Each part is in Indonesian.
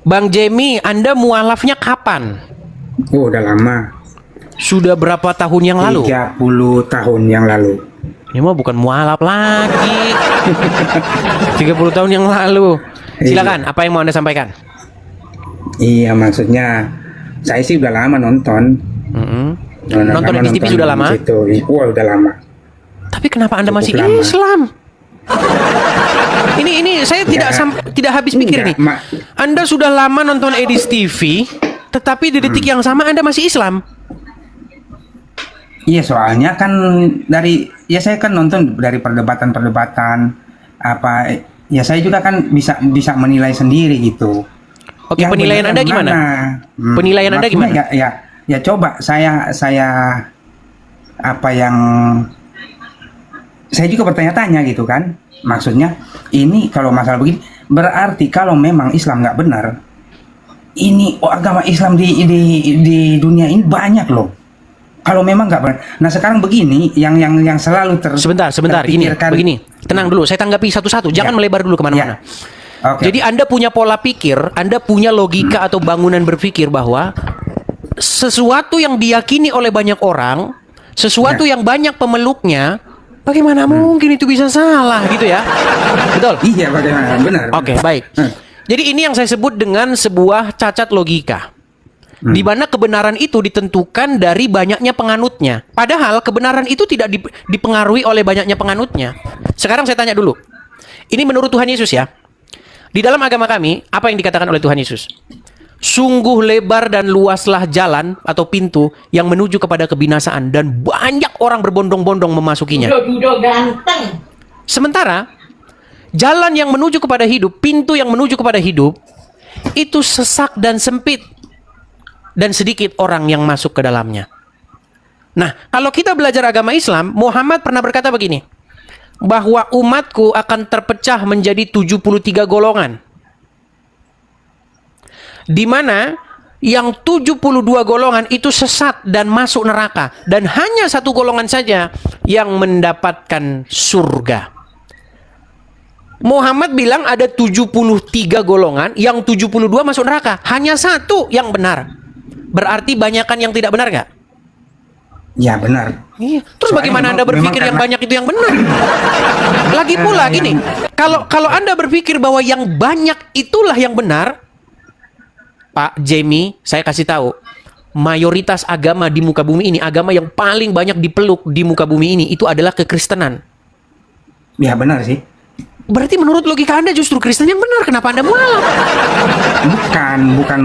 Bang Jemi, Anda mualafnya kapan? Oh, udah lama. Sudah berapa tahun yang lalu? 30 tahun yang lalu. Ini mah bukan mualaf lagi. 30 tahun yang lalu. Silakan, apa yang mau Anda sampaikan? Iya, maksudnya saya sih udah lama nonton. Nonton di TV sudah lama? Wah, udah lama. Tapi kenapa Anda Cukup masih lama. Islam? Ini saya tidak habis pikir nih. Anda sudah lama nonton Edis TV, tetapi di detik yang sama Anda masih Islam. Iya, soalnya kan saya kan nonton dari perdebatan apa ya, saya juga kan bisa menilai sendiri gitu. Oke, Yang penilaian benar Anda yang gimana? mana? Penilaian Anda Maksudnya gimana? Ya coba saya apa yang saya juga bertanya-tanya gitu kan. Maksudnya ini kalau masalah begini berarti kalau memang Islam nggak benar, ini agama Islam di dunia ini banyak loh. Kalau memang nggak benar. Nah sekarang begini, yang selalu Sebentar, begini. Tenang dulu, saya tanggapi satu-satu. Jangan melebar dulu kemana-mana. Okay. Jadi Anda punya pola pikir, Anda punya logika atau bangunan berpikir bahwa sesuatu yang diyakini oleh banyak orang, sesuatu yang banyak pemeluknya, bagaimana mungkin itu bisa salah gitu ya? Betul? Iya, bagaimana? Benar. Oke, baik. Jadi ini yang saya sebut dengan sebuah cacat logika. Di mana kebenaran itu ditentukan dari banyaknya penganutnya. Padahal kebenaran itu tidak dipengaruhi oleh banyaknya penganutnya. Sekarang saya tanya dulu. Ini menurut Tuhan Yesus ya. Di dalam agama kami, apa yang dikatakan oleh Tuhan Yesus? Sungguh lebar dan luaslah jalan atau pintu yang menuju kepada kebinasaan, dan banyak orang berbondong-bondong memasukinya. Ganteng. Sementara jalan yang menuju kepada hidup, pintu yang menuju kepada hidup, itu sesak dan sempit, dan sedikit orang yang masuk ke dalamnya. Nah, kalau kita belajar agama Islam, Muhammad pernah berkata begini, bahwa umatku akan terpecah menjadi 73 golongan. Di mana yang 72 golongan itu sesat dan masuk neraka, dan hanya satu golongan saja yang mendapatkan surga. Muhammad bilang ada 73 golongan, yang 72 masuk neraka, hanya satu yang benar. Berarti banyakan yang tidak benar nggak? Ya benar. Iya. Terus Soalnya bagaimana Anda berpikir yang banyak itu yang benar? Lagi pula gini, kalau Anda berpikir bahwa yang banyak itulah yang benar, Pak Jemi, saya kasih tahu, mayoritas agama di muka bumi ini, agama yang paling banyak dipeluk di muka bumi ini, itu adalah kekristenan. Ya benar sih. Berarti menurut logika Anda justru Kristen yang benar. Kenapa Anda mualaf?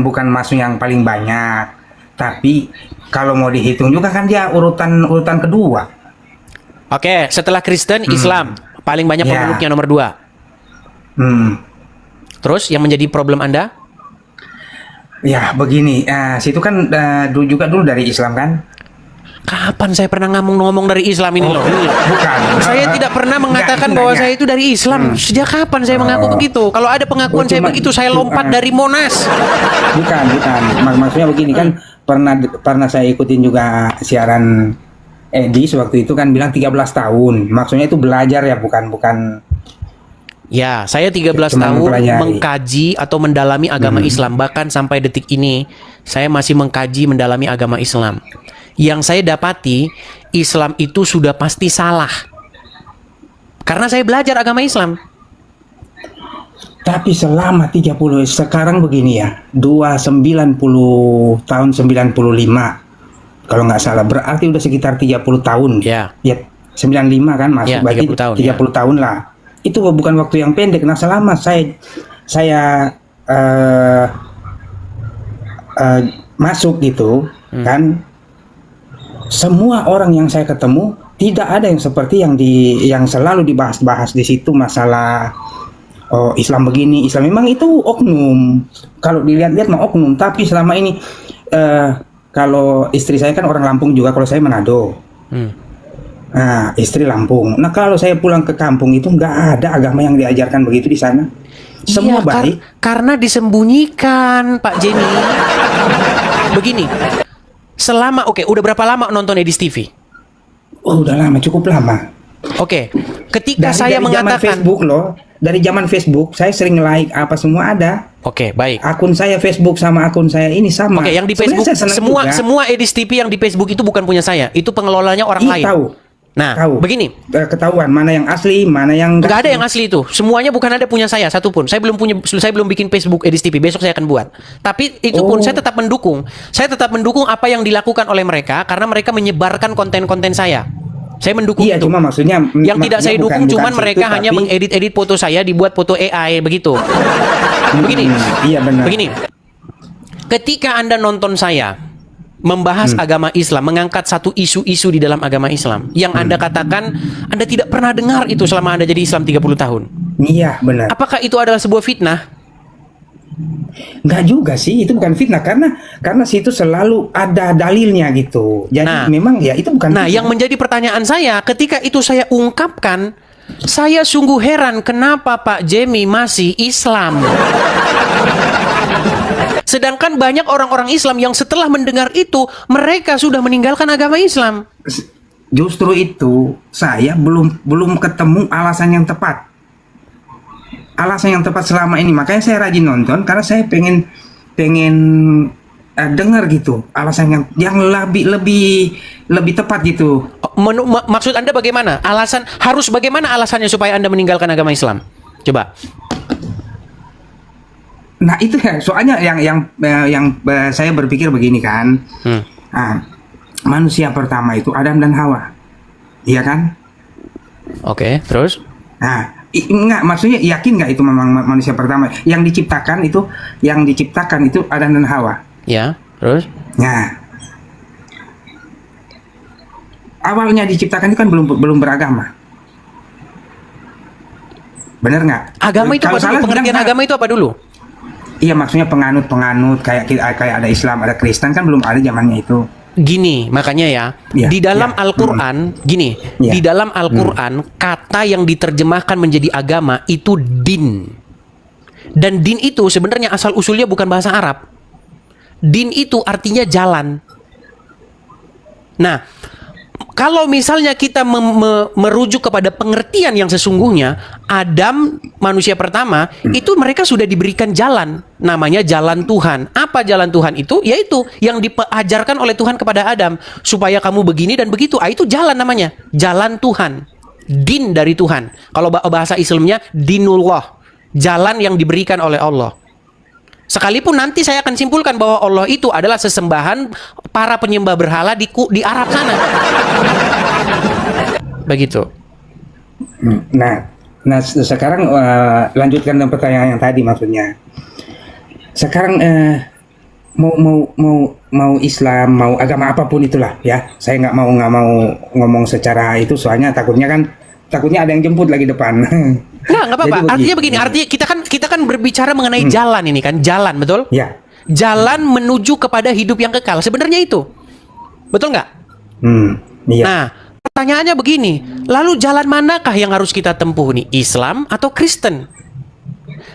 Bukan masuk yang paling banyak. Tapi kalau mau dihitung juga kan dia urutan kedua. Oke, setelah Kristen, Islam paling banyak pemeluknya nomor 2. Terus yang menjadi problem Anda? Ya begini, situ kan dulu dari Islam kan. Kapan saya pernah ngomong dari Islam ini loh? Bukan. Saya tidak pernah mengatakan bahwa saya itu dari Islam. Sejak kapan saya mengaku begitu? Kalau ada pengakuan saya begitu, saya lompat dari Monas. Bukan. Maksudnya begini kan, pernah saya ikutin juga siaran Edis waktu itu kan bilang 13 tahun. Maksudnya itu belajar ya, bukan. Ya, saya 13 Cuma tahun mempelajari. mengkaji atau mendalami agama Islam. Bahkan sampai detik ini, saya masih mengkaji mendalami agama Islam. Yang saya dapati, Islam itu sudah pasti salah. Karena saya belajar agama Islam. Tapi selama 30, sekarang begini ya, 90 tahun 95. Kalau nggak salah, berarti udah sekitar 30 tahun. Ya. Ya, 95 kan masuk, Ya, berarti 30 tahun, 30 tahun lah. Itu bukan waktu yang pendek. Nah, selama saya masuk gitu, kan semua orang yang saya ketemu tidak ada yang seperti yang selalu dibahas di situ masalah Islam begini, Islam memang itu oknum. Kalau dilihat-lihat mah oknum, tapi selama ini kalau istri saya kan orang Lampung juga, kalau saya Manado. Nah, istri Lampung. Nah, kalau saya pulang ke kampung itu nggak ada agama yang diajarkan begitu di sana. Semua baik. Karena disembunyikan, Pak Jenny. Begini, udah berapa lama nonton Edis TV? Oh, udah lama, cukup lama. Oke, ketika saya Dari zaman mengatakan Facebook loh, dari zaman Facebook, saya sering like apa semua ada. Oke, baik. Akun saya Facebook sama akun saya ini sama. Oke, yang di Sebenarnya Facebook saya senang semua juga. semua Edis TV yang di Facebook itu bukan punya saya. Itu pengelolanya orang Iya, lain. tahu. Nah, Tahu. begini. Ketahuan mana yang asli, mana yang Nggak ada yang asli itu. Semuanya bukan ada punya saya satupun. Saya belum bikin Facebook Edis TV. Besok saya akan buat. Tapi itu pun saya tetap mendukung. Saya tetap mendukung apa yang dilakukan oleh mereka karena mereka menyebarkan konten-konten saya. Saya mendukung Iya, itu. cuma maksudnya Yang tidak saya dukung cuman mereka hanya mengedit-edit foto saya, dibuat foto AI begitu. Begini. Iya benar. Begini. Ketika Anda nonton saya membahas agama Islam, mengangkat satu isu-isu di dalam agama Islam yang Anda katakan Anda tidak pernah dengar itu selama Anda jadi Islam 30 tahun. Iya, benar. Apakah itu adalah sebuah fitnah? Enggak juga sih, itu bukan fitnah karena situ selalu ada dalilnya gitu. Jadi Nah. memang ya itu bukan Nah, fitnah. yang menjadi pertanyaan saya ketika itu saya ungkapkan, saya sungguh heran kenapa Pak Jemi masih Islam. Sedangkan banyak orang-orang Islam yang setelah mendengar itu, mereka sudah meninggalkan agama Islam. Justru itu saya belum ketemu alasan yang tepat. Alasan yang tepat selama ini, makanya saya rajin nonton karena saya pengen dengar gitu alasan yang lebih tepat gitu. Maksud Anda bagaimana? Bagaimana alasannya supaya Anda meninggalkan agama Islam? Coba. Nah itu ya, soalnya yang saya berpikir begini kan, manusia pertama itu Adam dan Hawa, iya kan? Oke, terus? Nah, enggak, maksudnya yakin nggak itu memang manusia pertama yang diciptakan itu Adam dan Hawa? Ya, terus? Nah, awalnya diciptakan itu kan belum beragama, bener nggak? Agama itu apa dulu? Pengertian agama itu apa dulu? Iya, maksudnya penganut kayak ada Islam, ada Kristen kan belum ada zamannya itu. Gini, makanya ya, Ya, di dalam ya. Al-Quran, gini, Ya. di dalam Al-Quran, kata yang diterjemahkan menjadi agama itu din. Dan din itu sebenarnya asal usulnya bukan bahasa Arab. Din itu artinya jalan. Nah, kalau misalnya kita merujuk kepada pengertian yang sesungguhnya, Adam, manusia pertama, itu mereka sudah diberikan jalan. Namanya jalan Tuhan. Apa jalan Tuhan itu? Yaitu yang diajarkan oleh Tuhan kepada Adam. Supaya kamu begini dan begitu. Itu jalan namanya. Jalan Tuhan. Din dari Tuhan. Kalau bahasa Islamnya, dinullah. Jalan yang diberikan oleh Allah. Sekalipun nanti saya akan simpulkan bahwa Allah itu adalah sesembahan para penyembah berhala di Arab sana. Begitu. Nah, sekarang lanjutkan dengan pertanyaan yang tadi maksudnya. Sekarang mau Islam, mau agama apapun itulah ya. Saya nggak mau ngomong secara itu soalnya takutnya ada yang jemput lagi depan. Nggak apa-apa. Jadi Artinya begini, artinya kita kan berbicara mengenai jalan ini kan, jalan, betul? Ya. Jalan menuju kepada hidup yang kekal. Sebenarnya itu. Betul nggak? Iya. Nah, pertanyaannya begini, lalu jalan manakah yang harus kita tempuh nih? Islam atau Kristen?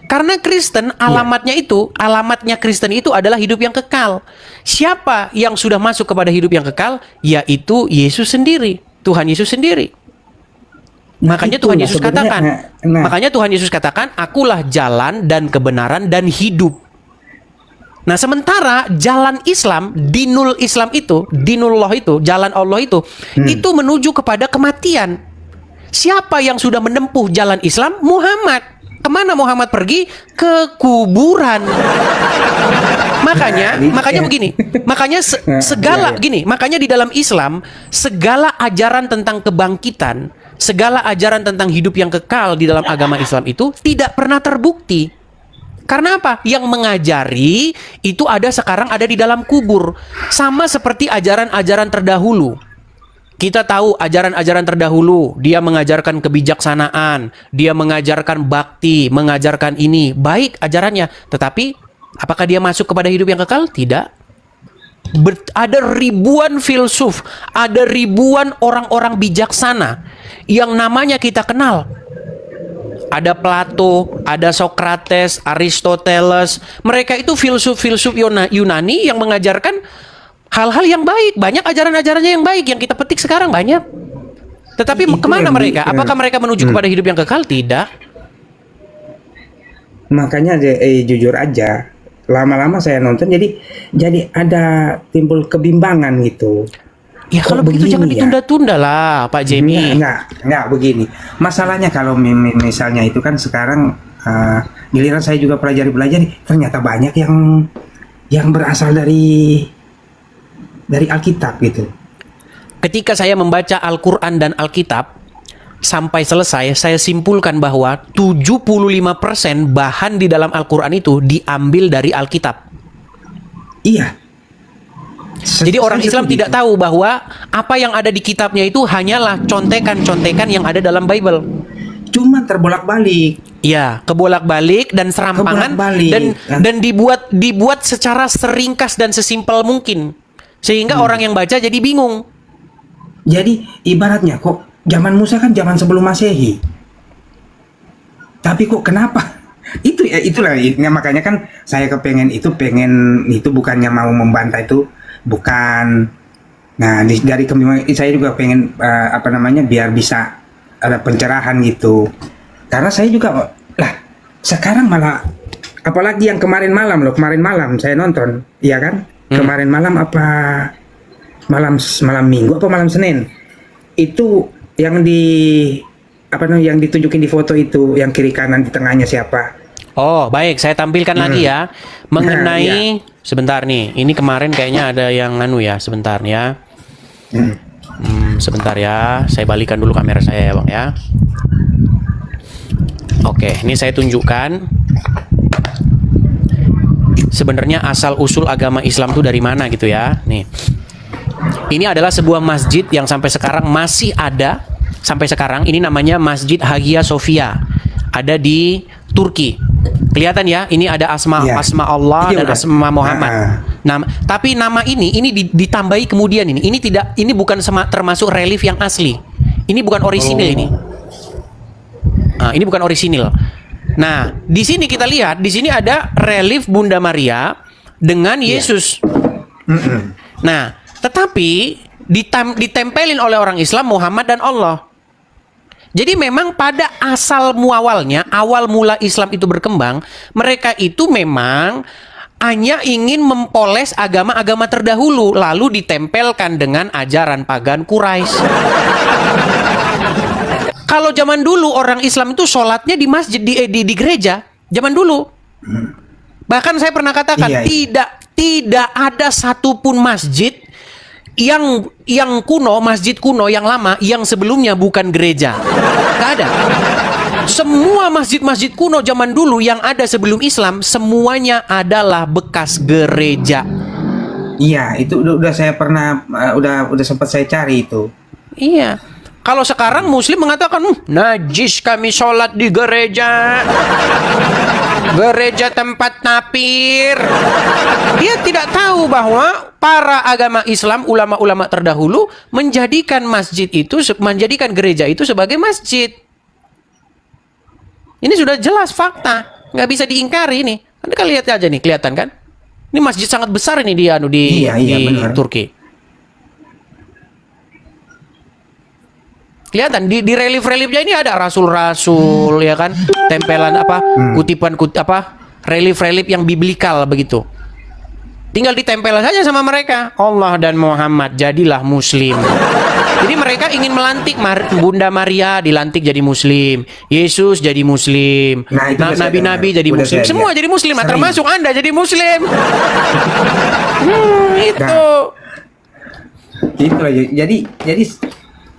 Karena Kristen alamatnya Kristen itu adalah hidup yang kekal. Siapa yang sudah masuk kepada hidup yang kekal? Yaitu Yesus sendiri, Tuhan Yesus sendiri. Makanya Tuhan Yesus katakan, Tuhan Yesus katakan, akulah jalan dan kebenaran dan hidup. Nah, sementara jalan Islam, dinul Islam itu, dinullah itu, jalan Allah itu menuju kepada kematian. Siapa yang sudah menempuh jalan Islam? Muhammad. Kemana Muhammad pergi? Ke kuburan. Makanya begini. Makanya makanya di dalam Islam segala ajaran tentang kebangkitan, segala ajaran tentang hidup yang kekal di dalam agama Islam itu tidak pernah terbukti. Karena apa? Yang mengajari itu sekarang ada di dalam kubur. Sama seperti ajaran-ajaran terdahulu. Kita tahu ajaran-ajaran terdahulu, dia mengajarkan kebijaksanaan, dia mengajarkan bakti, mengajarkan ini, baik ajarannya. Tetapi, apakah dia masuk kepada hidup yang kekal? Tidak. Ada ribuan filsuf, ada ribuan orang-orang bijaksana yang namanya kita kenal. Ada Plato, ada Socrates, Aristoteles. Mereka itu filsuf-filsuf Yunani yang mengajarkan hal-hal yang baik. Banyak ajaran-ajarannya yang baik yang kita petik sekarang banyak. Tetapi kemana mereka? Apakah mereka menuju kepada hidup yang kekal? Tidak. Makanya jujur aja, lama-lama saya nonton jadi ada timbul kebimbangan gitu. Ya Kok kalau begitu begini jangan ya? ditunda-tunda lah Pak Jamie. Enggak begini. Masalahnya kalau misalnya itu kan sekarang giliran saya juga pelajari, ternyata banyak yang berasal dari Alkitab gitu. Ketika saya membaca Al-Quran dan Alkitab sampai selesai, saya simpulkan bahwa 75% bahan di dalam Al-Quran itu diambil dari Alkitab. Iya. Jadi orang Islam tidak tahu bahwa apa yang ada di kitabnya itu hanyalah contekan-contekan yang ada dalam Bible. Cuma terbolak-balik. Ya, kebolak-balik dan serampangan dan dibuat secara seringkas dan sesimpel mungkin. Sehingga orang yang baca jadi bingung. Jadi ibaratnya kok zaman Musa kan zaman sebelum Masehi. Tapi kok kenapa? Itulah makanya kan saya pengen itu bukannya mau membantah itu, bukan. Nah, dari kebimbangan saya juga pengen biar bisa ada pencerahan gitu. Karena saya juga sekarang malah apalagi yang kemarin malam saya nonton, iya kan? Kemarin malam malam Minggu apa malam Senin. Itu yang yang ditunjukin di foto itu, yang kiri kanan di tengahnya siapa? Oh, baik, saya tampilkan lagi ya mengenai sebentar nih. Ini kemarin kayaknya ada yang sebentar ya. Sebentar ya, saya balikan dulu kamera saya ya, Bang ya. Oke, ini saya tunjukkan sebenarnya asal usul agama Islam itu dari mana gitu ya. Nih. Ini adalah sebuah masjid yang sampai sekarang masih ada sampai sekarang. Ini namanya Masjid Hagia Sophia. Ada di Turki. Kelihatan ya, ini ada asma Allah dan asma Muhammad. Nah, tapi nama ini ditambahi kemudian ini. Ini bukan termasuk relief yang asli. Ini bukan orisinil ini. Nah, ini bukan orisinil. Nah, di sini kita lihat, di sini ada relief Bunda Maria dengan Yesus. Nah, tetapi ditempelin oleh orang Islam Muhammad dan Allah. Jadi memang pada asal muawalnya, awal mula Islam itu berkembang, mereka itu memang hanya ingin mempoles agama-agama terdahulu, lalu ditempelkan dengan ajaran pagan Quraisy. Kalau zaman dulu orang Islam itu sholatnya di masjid, di gereja, zaman dulu. Bahkan saya pernah katakan, tidak ada satupun masjid yang kuno, masjid kuno yang lama yang sebelumnya bukan gereja. Gak ada. Semua masjid-masjid kuno zaman dulu yang ada sebelum Islam semuanya adalah bekas gereja. Iya, itu udah saya pernah udah sempat saya cari itu. Iya. Kalau sekarang Muslim mengatakan najis kami sholat di gereja, gereja tempat tapir. Dia tidak tahu bahwa para agama Islam, ulama-ulama terdahulu menjadikan menjadikan gereja itu sebagai masjid. Ini sudah jelas fakta, nggak bisa diingkari ini. Anda kan lihat aja nih, kelihatan kan? Ini masjid sangat besar ini di Turki. Kelihatan di relief-reliefnya ini ada rasul-rasul ya kan, tempelan kutipan relief-relief yang biblikal begitu. Tinggal ditempel saja sama mereka, Allah dan Muhammad jadilah muslim. Jadi mereka ingin melantik Bunda Maria dilantik jadi muslim, Yesus jadi muslim, nabi-nabi jadi muslim, semua jadi muslim, termasuk Anda jadi muslim. Itulah jadi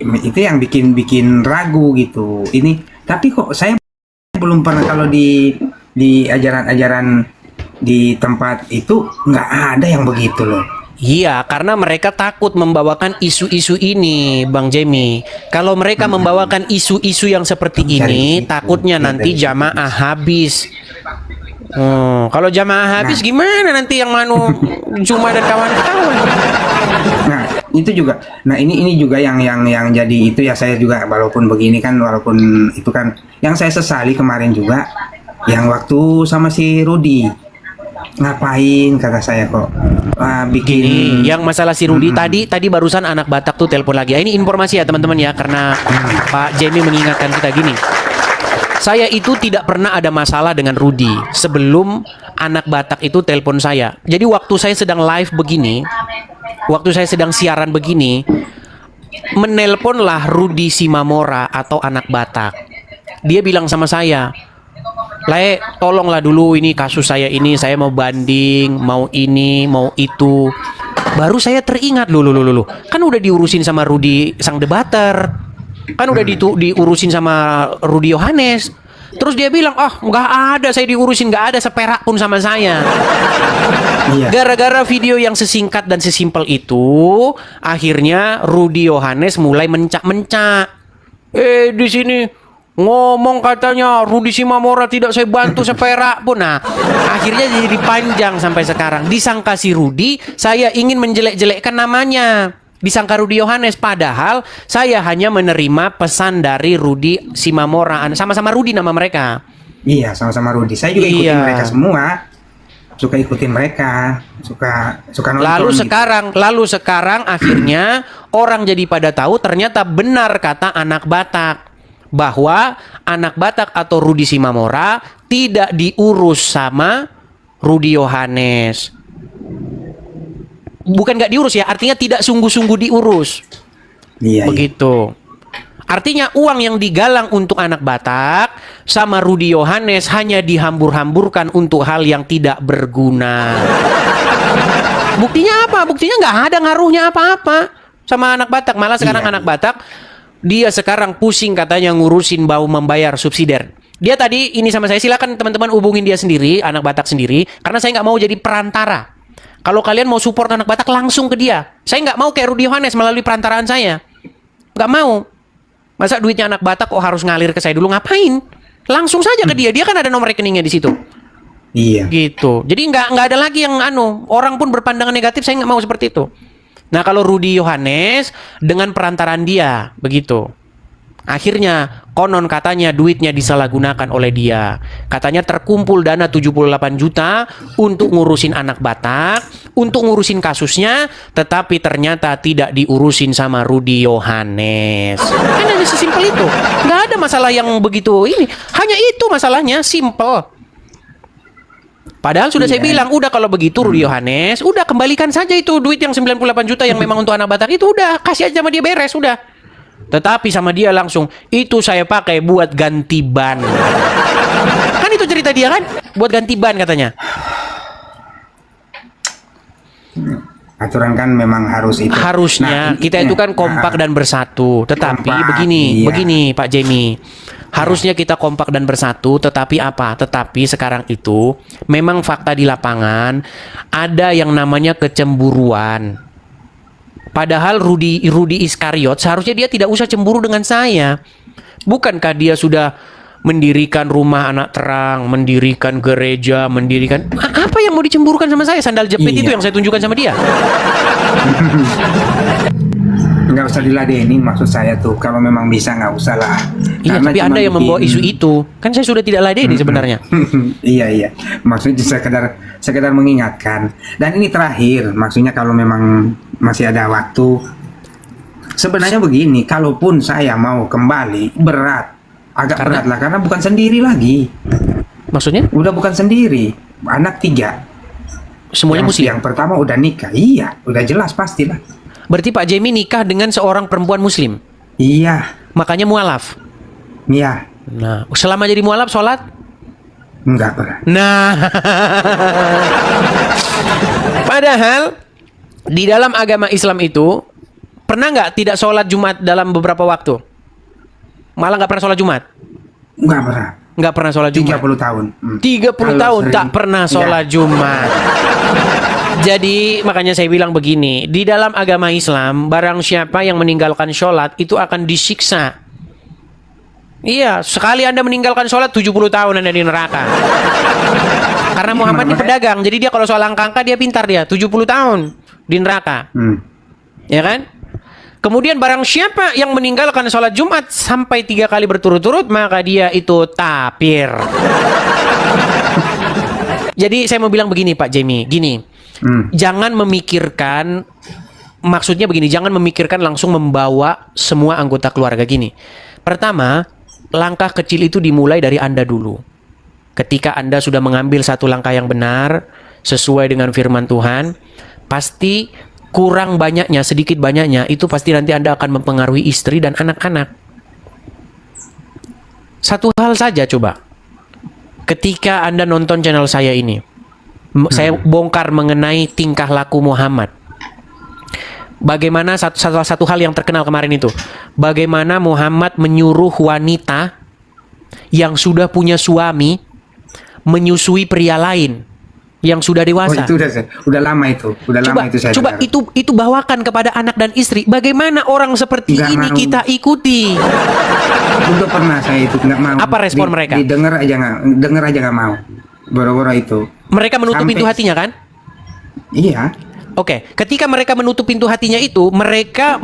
itu yang bikin ragu gitu. Tapi kok saya belum pernah kalau di ajaran-ajaran di tempat itu nggak ada yang begitu loh. Iya, karena mereka takut membawakan isu-isu ini, Bang Jamie. Kalau mereka membawakan isu-isu yang seperti ini, takutnya nanti jamaah habis. Kalau jamaah habis gimana nanti yang Juma dan kawan-kawan? Nah, itu juga. Nah, ini juga yang jadi itu ya, saya juga walaupun itu kan yang saya sesali kemarin juga yang waktu sama si Rudi. Ngapain kata saya kok bikin yang masalah si Rudi tadi barusan anak Batak tuh telepon lagi. Ini informasi ya teman-teman ya, karena Pak Jamie mengingatkan kita gini. Saya itu tidak pernah ada masalah dengan Rudi sebelum anak Batak itu telepon saya. Jadi waktu saya sedang live begini, waktu saya sedang siaran begini, menelponlah Rudi Simamora atau anak Batak. Dia bilang sama saya, "Lae, tolonglah dulu ini kasus saya ini, saya mau banding, mau ini, mau itu." Baru saya teringat, loh. Kan udah diurusin sama Rudi sang debater. Kan udah diurusin sama Rudi Yohanes. Terus dia bilang, nggak ada, saya diurusin, nggak ada seperak pun sama saya. Iya. Gara-gara video yang sesingkat dan sesimpel itu, akhirnya Rudi Yohanes mulai mencak-mencak. Di sini ngomong katanya Rudi Simamora tidak saya bantu seperak pun. Nah, akhirnya jadi panjang sampai sekarang. Disangka si Rudi, saya ingin menjelek-jelekkan namanya. Disangka Rudi Yohanes, padahal saya hanya menerima pesan dari Rudi Simamora. Sama-sama Rudi nama mereka. Iya, sama-sama Rudi. Saya juga ikutin mereka semua. Suka ikutin mereka, suka nonton. Lalu sekarang akhirnya orang jadi pada tahu ternyata benar kata anak Batak bahwa anak Batak atau Rudi Simamora tidak diurus sama Rudi Yohanes. Bukan nggak diurus ya, artinya tidak sungguh-sungguh diurus. Iya. Begitu. Artinya uang yang digalang untuk anak Batak sama Rudi Yohanes hanya dihambur-hamburkan untuk hal yang tidak berguna. Buktinya apa? Buktinya nggak ada ngaruhnya apa-apa sama anak Batak. Malah sekarang anak Batak, dia sekarang pusing katanya ngurusin bau membayar subsidiar. Dia tadi ini sama saya, silakan teman-teman hubungin dia sendiri, anak Batak sendiri, karena saya nggak mau jadi perantara. Kalau kalian mau support anak Batak, langsung ke dia. Saya nggak mau kayak Rudi Yohanes melalui perantaraan saya. Nggak mau. Masa duitnya anak Batak kok harus ngalir ke saya dulu? Ngapain? Langsung saja ke dia. Dia kan ada nomor rekeningnya di situ. Iya. Gitu. Jadi nggak ada lagi yang orang pun berpandangan negatif. Saya nggak mau seperti itu. Nah, kalau Rudi Yohanes dengan perantaraan dia, begitu. Akhirnya konon katanya duitnya disalahgunakan oleh dia. Katanya terkumpul dana 78 juta untuk ngurusin anak Batak, untuk ngurusin kasusnya, tetapi ternyata tidak diurusin sama Rudi Yohanes. Kan hanya sesimpel itu. Nggak ada masalah yang begitu ini. Hanya itu masalahnya, simple. Padahal sudah saya bilang, udah kalau begitu Rudi Yohanes, udah kembalikan saja itu duit yang 98 juta yang memang untuk anak Batak itu, udah kasih aja sama dia, beres, udah. Tetapi sama dia langsung, itu saya pakai buat ganti ban. Kan itu cerita dia kan? Buat ganti ban katanya. Aturan kan memang harus itu. Harusnya kita itu kan kompak dan bersatu. Tetapi begini Pak Jemi. Harusnya kita kompak dan bersatu, tetapi apa? Tetapi sekarang itu memang fakta di lapangan ada yang namanya kecemburuan. Padahal Rudi Iskariot seharusnya dia tidak usah cemburu dengan saya. Bukankah dia sudah mendirikan rumah anak terang, mendirikan gereja, mendirikan... Apa yang mau dicemburukan sama saya? Sandal jepit itu yang saya tunjukkan sama dia. Nggak usah diladenin maksud saya tuh. Kalau memang bisa nggak usah lah. Iya, tapi Anda yang membawa isu itu. Kan saya sudah tidak ladeni sebenarnya. Iya. Maksudnya sekedar mengingatkan. Dan ini terakhir, maksudnya kalau memang masih ada waktu. Sebenarnya begini, kalaupun saya mau kembali, agak berat lah, karena bukan sendiri lagi. Maksudnya? Udah bukan sendiri, anak 3. Semuanya muslim? Yang pertama udah nikah, iya, udah jelas pastilah. Berarti Pak Jemi nikah dengan seorang perempuan muslim? Iya. Makanya mualaf? Iya. Nah, selama jadi mualaf sholat? Enggak pernah. Nah, padahal di dalam agama Islam itu pernah nggak tidak sholat Jumat dalam beberapa waktu? Malah nggak pernah sholat Jumat? Enggak pernah. Nggak pernah sholat Jumat? 30 tahun. 30 tahun tak pernah sholat Jumat. Jadi makanya saya bilang begini, di dalam agama Islam barang siapa yang meninggalkan sholat itu akan disiksa. Iya, sekali Anda meninggalkan sholat 70 tahun Anda di neraka. Karena Muhammad ini pedagang, jadi dia kalau soal angka-angka dia pintar, dia 70 tahun di neraka. Ya kan? Kemudian barang siapa yang meninggalkan sholat Jumat sampai 3 kali berturut-turut, maka dia itu tapir. Jadi saya mau bilang begini Pak Jemi, gini. Jangan memikirkan, maksudnya begini, jangan memikirkan langsung membawa semua anggota keluarga gini. Pertama, langkah kecil itu dimulai dari Anda dulu. Ketika Anda sudah mengambil satu langkah yang benar sesuai dengan firman Tuhan, pasti kurang banyaknya, sedikit banyaknya itu pasti nanti Anda akan mempengaruhi istri dan anak-anak. Satu hal saja coba. Ketika Anda nonton channel saya ini, saya bongkar mengenai tingkah laku Muhammad. Bagaimana satu hal yang terkenal kemarin itu, bagaimana Muhammad menyuruh wanita yang sudah punya suami menyusui pria lain yang sudah dewasa. Oh, itu udah lama itu, lama itu saya coba dengar. itu bawakan kepada anak dan istri. Bagaimana orang seperti Nggak ini mau. kita ikuti? Udah pernah saya itu nggak mau. Apa respon mereka? Didengar aja nggak mau. Boro-boro itu. Mereka menutup Sampai- pintu hatinya kan? Iya. Oke, ketika mereka menutup pintu hatinya itu, mereka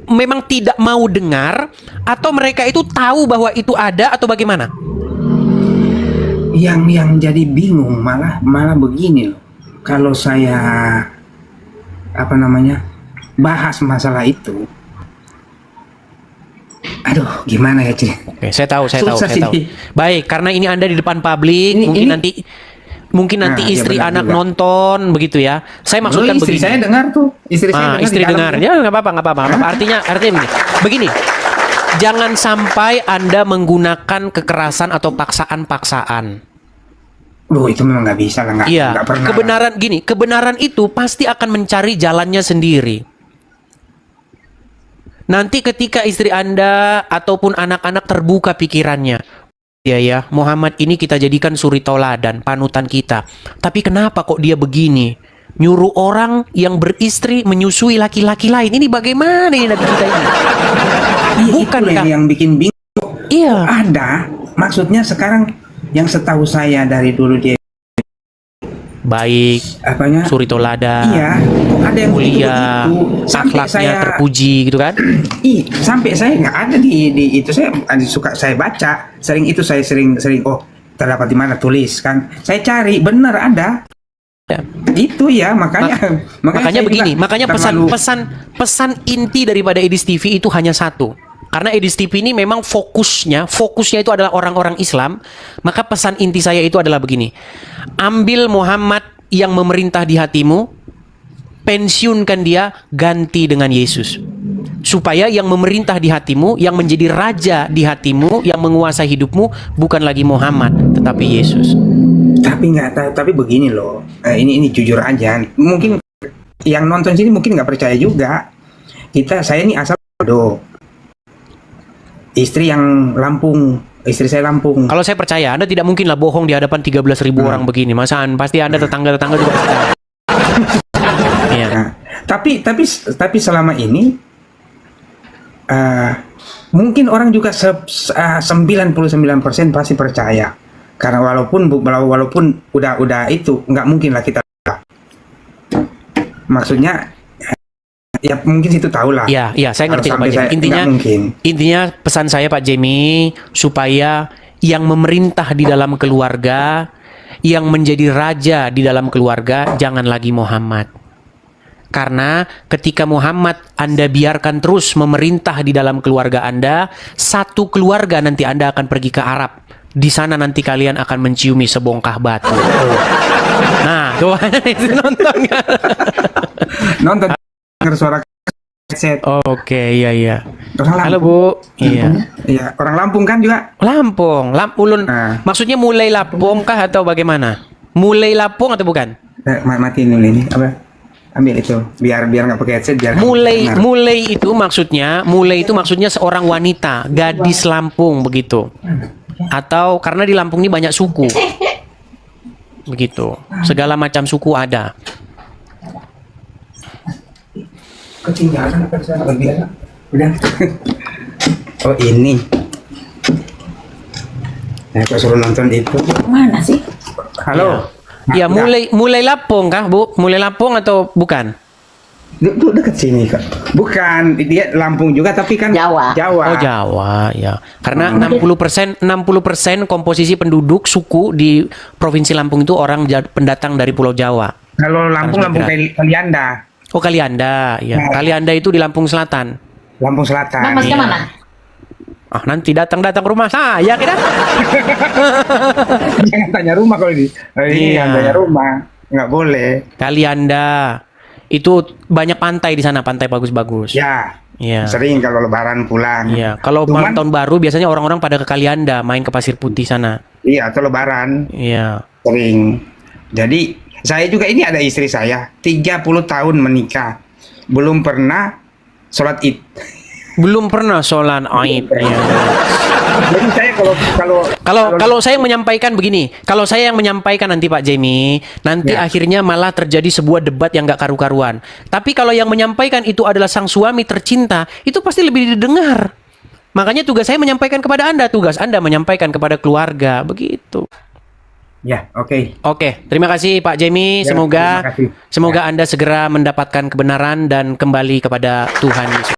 memang tidak mau dengar, atau mereka itu tahu bahwa itu ada, atau bagaimana? Yang jadi bingung malah begini loh. Kalau saya bahas masalah itu, aduh gimana ya Ci? Oke, saya tahu. Susah sih. Baik, karena ini Anda di depan publik, mungkin nanti Iya istri benar anak juga. nonton begitu ya. Saya maksudkan Istri begini. saya dengar tuh. Istri saya Istri di dalam dengar. tuh. Ya nggak apa-apa. Artinya begini. Jangan sampai Anda menggunakan kekerasan atau paksaan-paksaan. Loh, itu memang nggak bisa lah, Iya. nggak pernah. Kebenaran itu pasti akan mencari jalannya sendiri. Nanti ketika istri Anda ataupun anak-anak terbuka pikirannya, ya, Muhammad ini kita jadikan suri tauladan, panutan kita. Tapi kenapa kok dia begini? Nyuruh orang yang beristri menyusui laki-laki lain. Ini bagaimana ini Nabi kita ini? Iya, Bukankah? itulah yang bikin bingung. Iya. Ada, maksudnya sekarang yang setahu saya dari dulu dia Baik, suri tauladan. Iya, ada yang mulia, begitu. Sampai akhlaknya terpuji gitu kan? Sampai saya nggak ada di itu, saya saya baca sering itu, saya sering oh terdapat di mana tulis kan, saya cari benar ada. Ya. Itu ya makanya saya begini, juga makanya terlalu- pesan inti daripada Edis TV itu hanya satu. Karena Edis TV ini memang fokusnya itu adalah orang-orang Islam, maka pesan inti saya itu adalah begini. Ambil Muhammad yang memerintah di hatimu, pensiunkan dia, ganti dengan Yesus. Supaya yang memerintah di hatimu, yang menjadi raja di hatimu, yang menguasai hidupmu bukan lagi Muhammad, tetapi Yesus. tapi begini loh, ini jujur aja, mungkin yang nonton sini mungkin nggak percaya juga. Saya ini asal bodoh. Istri saya Lampung. Kalau saya percaya, Anda tidak mungkinlah bohong di hadapan 13.000 orang begini. Masaan, pasti Anda tetangga-tetangga juga percaya. Iya. Nah, tapi selama ini mungkin orang juga 99% pasti percaya. Karena walaupun udah itu nggak mungkin lah kita. Maksudnya ya mungkin situ tahu lah. Iya, saya ngerti Kalau Pak sampai Jamie. nggak mungkin. Intinya pesan saya Pak Jamie supaya yang memerintah di dalam keluarga, yang menjadi raja di dalam keluarga jangan lagi Muhammad. Karena ketika Muhammad Anda biarkan terus memerintah di dalam keluarga Anda, satu keluarga nanti Anda akan pergi ke Arab. Di sana nanti kalian akan menciumi sebongkah batu. Nah, tuh itu nonton kan? Nonton denger suara headset. Oke, iya. Orang Halo Lampung. Bu. Iya. Iya, orang Lampung kan juga. Lampung, ulun. Nah. Maksudnya mulai Lampung kah atau bagaimana? Mulai Lampung atau bukan? Matiin dulu ini apa? Ambil itu biar nggak pakai headset biar Mulai itu maksudnya seorang wanita, gadis Lampung begitu. Atau karena di Lampung ini banyak suku. Begitu. Segala macam suku ada. Ketinggalan apa saya biar udah. Oh ini. Nah, kok suruh nonton itu. Mana sih? Halo. Ya, mulai Lampung kah, Bu? Mulai Lampung atau bukan? Dekat sini kak. Bukan, dia Lampung juga tapi kan Jawa. Oh, Jawa, ya. Karena 60% komposisi penduduk suku di Provinsi Lampung itu orang pendatang dari Pulau Jawa. Kalau Lampung Kalianda. Oh, Kalianda, ya. Nah. Kalianda itu di Lampung Selatan. Lampung Selatan. Bang, masnya Iya. mana? Ah, nanti datang-datang rumah saya kita. Jangan tanya rumah kalau ini. Ini Iya. tanya rumah, nggak boleh. Kali Anda itu banyak pantai di sana, pantai bagus-bagus. Ya, Iya. sering kalau Lebaran pulang. Iya, kalau Cuman- malam tahun baru biasanya orang-orang pada ke Kalianda main ke Pasir Putih sana. Iya, atau Lebaran Iya. sering. Jadi saya juga ini ada istri saya 30 tahun menikah, belum pernah sholat id. Belum pernah sholat Aid. Iya. Jadi saya Kalau saya menyampaikan begini, kalau saya yang menyampaikan nanti Pak Jamie, nanti Ya. akhirnya malah terjadi sebuah debat yang gak karu-karuan. Tapi kalau yang menyampaikan itu adalah sang suami tercinta, itu pasti lebih didengar. Makanya tugas saya menyampaikan kepada Anda, tugas Anda menyampaikan kepada keluarga, begitu. ya, oke. Oke, terima kasih Pak Jamie. Ya, Semoga terima kasih. Anda segera mendapatkan kebenaran dan kembali kepada Tuhan Yesus.